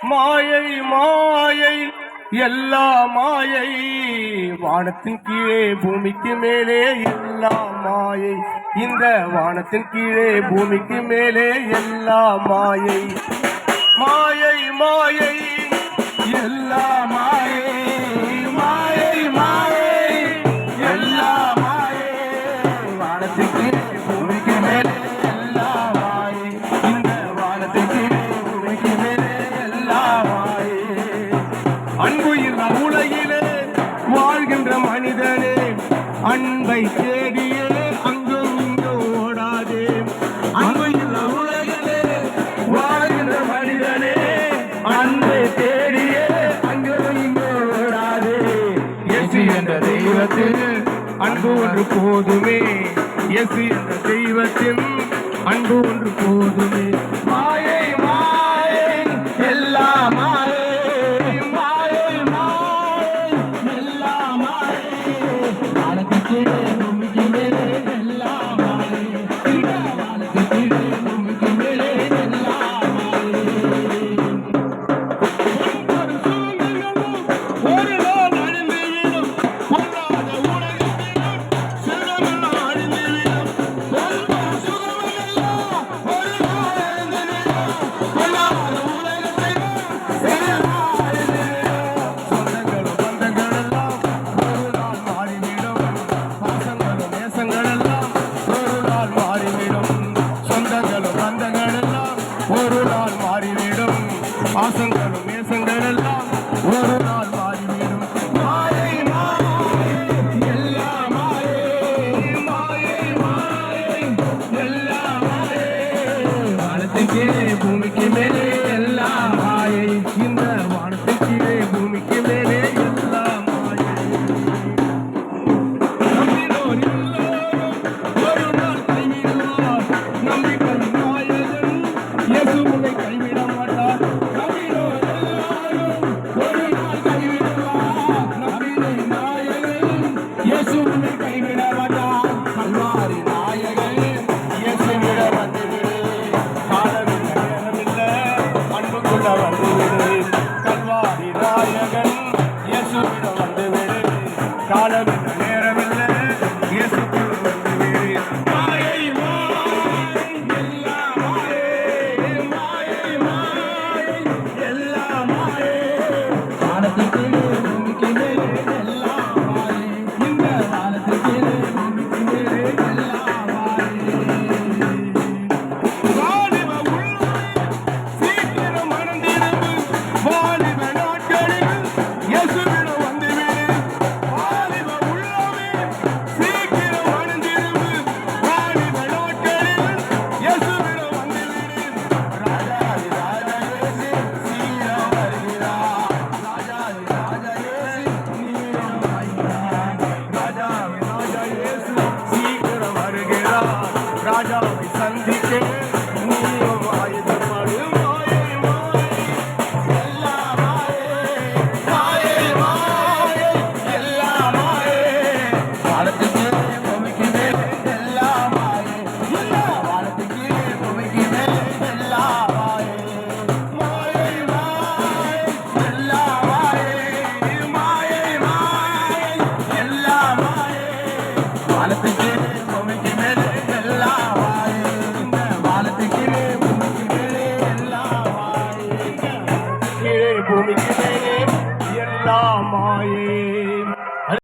மாயை மாயை எல்லா மாயை வானத்தின் கீழே பூமிக்கு மேலே எல்லா மாயை இந்த வானத்தின் கீழே பூமிக்கு மேலே எல்லா மாயை மாயை மாயை எல்லா மாயை மாயை மாயை எல்லா மாயை வானத்தின் கீழே பூமிக்கு மேலே எல்லா மாயை இந்த வானத்தின் கீழே பூமிக்கு மேலே எல்லா மாயை அன்பு இல்ல உலகிலே வாழ்கின்ற மனிதனே அன்பை தேடியே அங்கும் இங்கும் ஓடாதே அன்பு இல்ல உலகிலே வாழ்கின்ற மனிதனே அன்பை தேடியே அங்கும் இங்கும் ஓடாதே இயேசு என்ற தெய்வத்தில் அன்பு ஒன்று போதுமே இயேசு என்ற தெய்வத்தில் அன்பு ஒன்று போதுமே மாயை மாயை எல்லா மாயை ஒரு நாள் மாறிவிடும் பாசங்களும் நேசங்கள் எல்லாம் ஒரு நாள் மாறிவிடும் மாயை மாயை எல்லா மாயை மாயை மாயை எல்லா மாயை வானத்தின் கீழே பூமிக்கு மேலே எல்லா மாயை இந்த வானத்தின் கீழே பூமிக்கு மேலே எல்லா மாயை நம்பினோர் எல்லோரும் ஒரு நாள் கைவிடுவார் நம்பிக்கை நாயகன் இயேசு உன்னை கைவிட மாட்டார் நம்பினோர் எல்லாரும் ஒரு நாள் கைவிடுவார் நம்பினை நாயகன் இயேசு உன்னை கைவிட மாட்டார் கல்வாரி நாயகன் இயேசுவிட வந்துவிடு காலமில்லை நேரமில்லை அன்புக்குள்ள வந்துவிடு கல்வாரி நாயகன் இயேசுவிட வந்துவிடு காலமில்லை நேரமில்லை இயேசுக்குள்ள வந்துவிடு மாயை மாயை எல்லா மாயை மாயை மாயை எல்லா மாயை வானத்துக்கு பூமிக்கு மேலே எல்லா மாயை இந்த வானத்துக்கு பூமிக்கு மேலே எல்லா மாயை வாலிப உள்ளமே சீக்கிரம் மணந்திரும்பு வாலிப நாட்களில் இயேசுவிடம் வந்துவிடு வாலிப உள்ளமே சீக்கிரம் மணந்திரும்பு வாலிப நாட்களில் இயேசுவிடம் வந்துவிடு ராஜாதி ராஜா இயேசு சீக்கிரம் வருகிறார் ராஜாதி ராஜா இயேசு நீரம் வருகிறார் ராஜாதி ராஜா இயேசு சீக்கிரம் வருகிறார் ராஜாவை சந்திக்க நீயும் ஆயுதப்படு மாயை மாயை எல்லா மாயை மாயை மாயை எல்லா மாயை வானத்துக்கு பூமிக்கு மேலே எல்லா மாயை எல்லா வானத்துக்கு பூமிக்கு மேலே எல்லா மாயை மாயை மாயை எல்லா மாயை மாயை மாயை எல்லா மாயை வானத்துக்கு பூமிக்கு மேலே எல்லா மாயை இந்த வானத்துக்கு பூமிக்கு மேலே எல்லா மாயை கீழே பூமிக்கு மேலே எல்லா மாயை